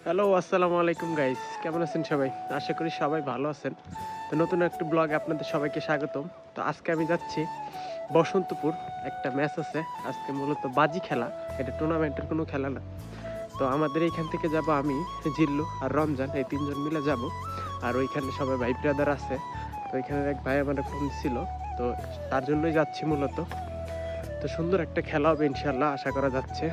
Hello, আসসালামু আলাইকুম guys, কেমন আছেন সবাই? আশা করি সবাই ভালো আছেন। তো নতুন একটা ব্লগে আপনাদের সবাইকে স্বাগতম। তো আজকে আমি যাচ্ছি বসন্তপুর, একটা ম্যাচ আছে আজকে, মূলত বাজি খেলা, এটা টুর্নামেন্টের কোনো খেলা না। তো আমাদের এইখান থেকে যাব আমি, জিল্লু আর রমজান, এই তিনজন মিলে যাব। আর ওইখানে সবাই ভাই ব্রাদার আছে। তো ওইখানে এক ভাই আমার ফোন ছিল, তো তার জন্যই যাচ্ছি মূলত। তো সুন্দর একটা খেলা হবে ইনশাল্লাহ, আশা করা যাচ্ছে।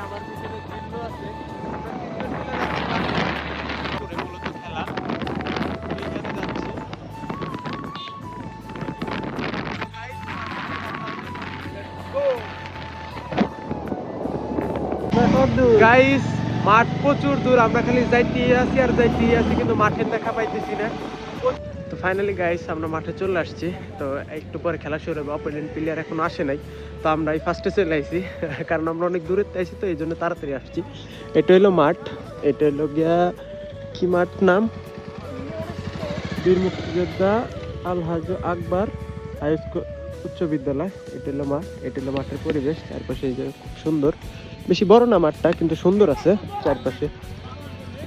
আমার পিছনে জিল্লু আছে, মূলত খেলা এইখানে যাচ্ছে। গাইস, মাঠ প্রচুর দূর, আমরা খালি যাইতে আছি আর যাইতে আছি, কিন্তু মাঠের দেখা পাইতেছি না। তো ফাইনালি গাইস, আমরা মাঠে চলে আসছি। তো একটু পরে খেলা শুরু হবে, অপোনেন্ট প্লেয়ার এখনো আসে নাই। তো আমরা এই ফার্স্টে চলে আইছি, কারণ আমরা অনেক দূরে আইছি, তো এই জন্য তাড়াতাড়ি আসছি। এটা হলো মাঠ, এটা হলো গিয়া কি মাঠ নাম, বীর মুক্তিযোদ্ধা আলহাজ আকবর হাই স্কুল উচ্চ বিদ্যালয়। এটা হলো মাঠ, এটা হলো মাঠের পরিবেশ। চারপাশে এই যে খুব সুন্দর, বেশি বড় না মাঠটা, কিন্তু সুন্দর আছে চারপাশে।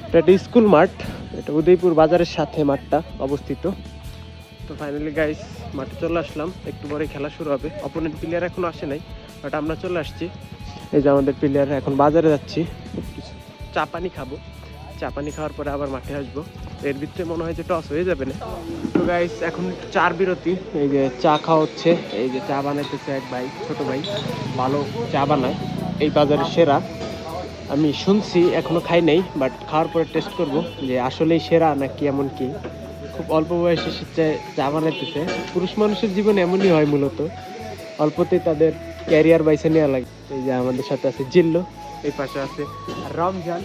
এটা একটা স্কুল মাঠ, এটা উদয়পুর বাজারের সাথে মাঠটা অবস্থিত। তো ফাইনালি গাইস, মাঠে চলে আসলাম, একটু পরে খেলা শুরু হবে। অপোনেন্ট প্লেয়ার এখনো আসে নাই, বাট আমরা চলে আসছি। এই যে আমাদের প্লেয়ার, এখন বাজারে যাচ্ছি, কিছু চা পানি খাবো। চা পানি খাওয়ার পরে আবার মাঠে আসবো। এর ভিতরে মনে হয় যে টস হয়ে যাবে না। তো গাইস, এখন চার বিরতি, এই যে চা খাওয়া হচ্ছে। এই যে চা বানাইতেছে এক ভাই, ছোট ভাই, ভালো চা বানায়, এই বাজারের সেরা। আমি শুনছি, এখনো খাই নাই, বাট খাওয়ার পরে টেস্ট করব যে আসলেই সেরা নাকি এমন কি। খুব অল্প বয়সে সে চা বানাইতেছে। পুরুষ মানুষের জীবনে এমনই হয়, মূলত অল্পতেই তাদের ক্যারিয়ার বাইছে নেওয়া লাগে। এই যে আমাদের সাথে আছে জিল্লু, এই পাশে আছে রমজান,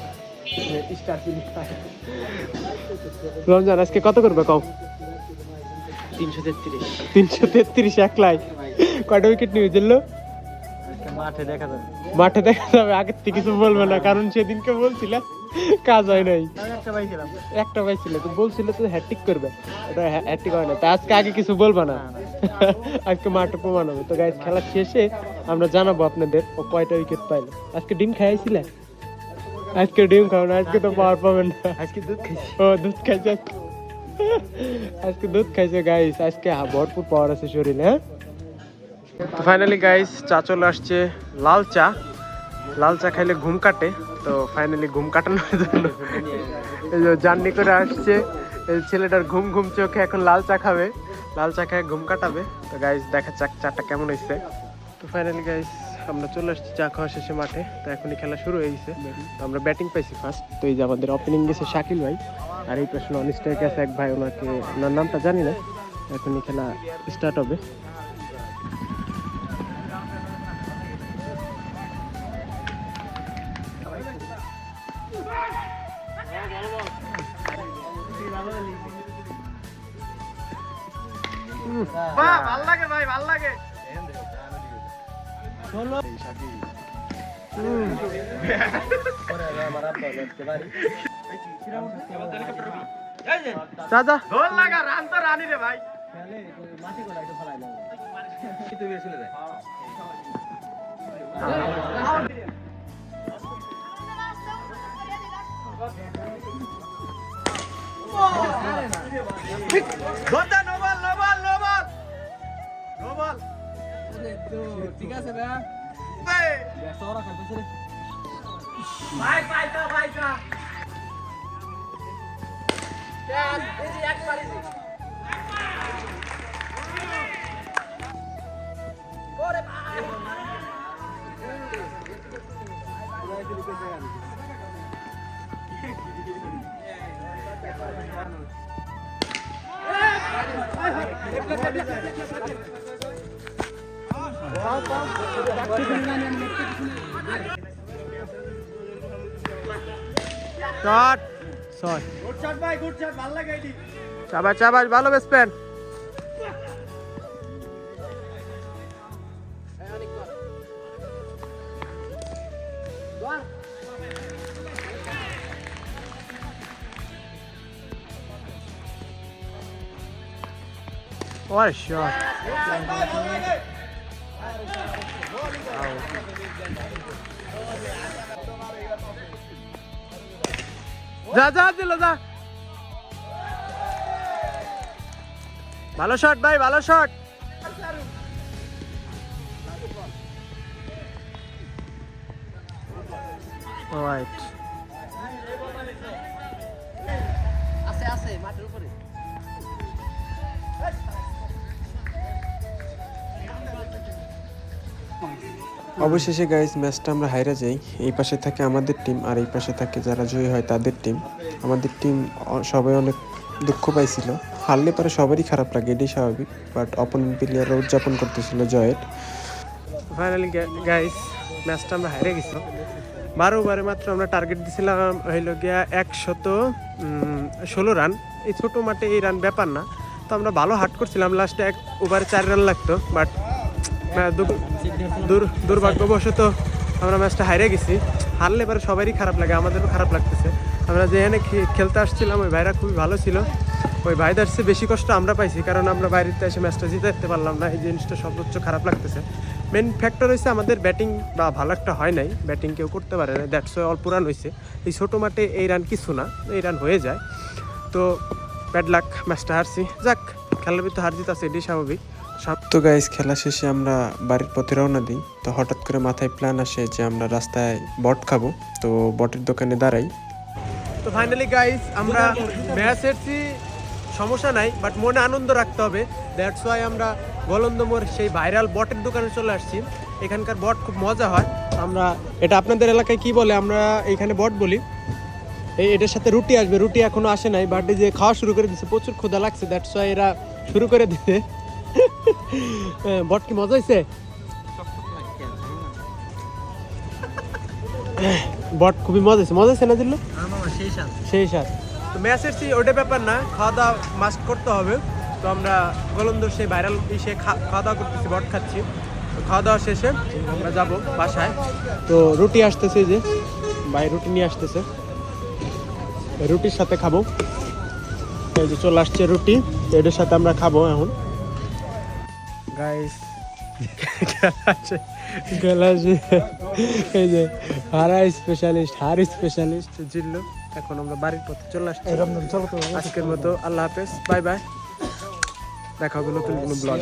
স্টার প্লেয়ার। রমজান, আজকে কত করবে কম? 333। 333 একলাই? কয়টা উইকেট নিবে জিল্লু? মাঠে দেখা যাবে, মাঠে দেখা যাবে। আগের থেকে কিছু বলবে না, কারণ সেদিনকে বলছিলাম কাজ হয় নাই। একটা পাইছিল তো, বলছিল তো হ্যাট্রিক করবে, ওটা হ্যাট্রিক হয় না। তা আজকে আগে কিছু বলবে না, আজকে মাঠে প্রমাণ হবে। তো গাইস, খেলা শেষে আমরা জানাবো আপনাদের ও কয়টা উইকেট পাইলো। আজকে ডিম খাইছিলে? আজকে ডিম খাও না, আজকে তো পাওয়ার পাবেন না। আজকে দুধ খাইছি। ও, দুধ খাইছে আজকে দুধ খাইছে গাইস। আজকে ভরপুর পাওয়ার আছে শরীরে। হ্যাঁ, তো ফাইনালি গাইস, চা চলে আসছে, লাল চা। লাল চা খাইলে ঘুম কাটে, তো ফাইনালি ঘুম কাটানোর জন্য এই যে জার্নি করে আসছে এই ছেলেটার ঘুম ঘুম চোখে, এখন লাল চা খাবে, লাল চা খেয়ে ঘুম কাটাবে। তো গাইস, দেখা যাক চাটা কেমন হয়েছে। তো ফাইনালি গাইস, আমরা চলে আসছি চা খাওয়া শেষে মাঠে। তো এখনই খেলা শুরু হয়ে গেছে। তো আমরা ব্যাটিং পাইছি ফার্স্ট। তো এই যে আমাদের ওপেনিং গেছে শাকিল ভাই, আর এই পাশে নন স্ট্রাইকে আছে এক ভাই, ওনাকে ওনার নামটা জানি না। এখনই খেলা স্টার্ট হবে। ভাল লাগে ভাই, ভাল লাগে। ঠিক আছে ভাই, পাইতা পাইতা শট শট, গুড শট ভাই, গুড শট, ভালো লাগে এটি। চাবাস চাবাস, ভালো ব্যাটসম্যান। What a shot. যা যা দিল যা। ভালো শট ভাই, ভালো শট। রাইট, আছে আছে মাঠের উপরে। অবশেষে গাইস ম্যাচটা আমরা হাইরা যাই। এই পাশে থাকে আমাদের টিম আর এই পাশে থাকে যারা জয়ী হয় তাদের টিম। আমাদের টিম সবাই অনেক দুঃখ পাইছিল, হারলে পরে সবারই খারাপ লাগে, এটাই স্বাভাবিক। বাট অপোনেন্ট প্লেয়াররা উদযাপন করতেছিল জয়ের। ফাইনালি গাইস ম্যাচটা আমরা হাইরে গেছি। 12 ওভারে মাত্র আমরা টার্গেট দিছিলাম হইল গিয়া 116 রান। এই ছোটো মাঠে এই রান ব্যাপার না, তো আমরা ভালো হাট করছিলাম। লাস্টে 1 ওভারে 4 রান লাগতো, বাট দুর্ভাগ্যবশত আমরা ম্যাচটা হারিয়ে গেছি। হারলে এবার সবারই খারাপ লাগে, আমাদেরও খারাপ লাগতেছে। আমরা যেখানে খেলতে আসছিলাম ওই ভাইরা খুবই ভালো ছিল। ওই ভাইদের চেয়ে বেশি কষ্ট আমরা পাইছি, কারণ আমরা বাইরেতে এসে ম্যাচটা জিতে পারলাম না। এই জিনিসটা সর্বোচ্চ খারাপ লাগতেছে। মেন ফ্যাক্টর হয়েছে আমাদের ব্যাটিং বা ভালো একটা হয় নাই, ব্যাটিং কেউ করতে পারে না, দ্যাটস ওয়াই অল্প রান হয়েছে। এই ছোটো মাঠে এই রান কিছু না, এই রান হয়ে যায়। তো ব্যাড লাক, ম্যাচটা হারছি। যাক, খেলার ভিতরে হার জিত আছে, এটাই স্বাভাবিক। তো গাইস খেলা শেষে আমরা বাড়ির পথে রওনা দিই। তো হঠাৎ করে মাথায় প্ল্যান আসে যে আমরা রাস্তায় বট খাবো, তো বটের দোকানে দাঁড়াই। তো ফাইনালি গাইস আমরা ম্যাচ হেরছি, সমস্যা নাই, বাট মনে আনন্দ রাখতে হবে। দ্যাটস ওয়াই আমরা গোলন্দমোর সেই ভাইরাল বটের দোকানে চলে আসছি। এখানকার বট খুব মজা হয়। আমরা এটা আপনাদের এলাকায় কি বলে, আমরা এখানে বট বলি। এটার সাথে রুটি আসবে, রুটি এখনো আসে নাই, বাট যে খাওয়া শুরু করে দিচ্ছে, প্রচুর ক্ষুধা লাগছে, দ্যাটস ওয়াই এরা শুরু করে দিতে। বট কি মজা হয়েছে? বট খুবই মজা হয়েছে, মজা হয়েছে না দিল? সেই সাথ। তো ম্যাচের ওটা ব্যাপার না, খাওয়া দাওয়া মাস্ট করতে হবে। তো আমরা গোলন্দর সেই ভাইরাল সে খাওয়া দাওয়া করতেছি, বট খাচ্ছি। তো খাওয়া দাওয়া শেষে আমরা যাবো বাসায়। তো রুটি আসতেছে, যে ভাই রুটি নিয়ে আসতেছে, রুটির সাথে খাবো। এই যে চলে আসছে রুটি, এটার সাথে আমরা খাবো এখন। গাইস এই যে হার স্পেশালিস্ট জিল্লু। এখন আমরা বাড়ির পথে চলে আসছি। আজকের মতো আল্লাহ হাফেজ, বাই বাই, দেখা হবে নতুন কোনো ব্লগ।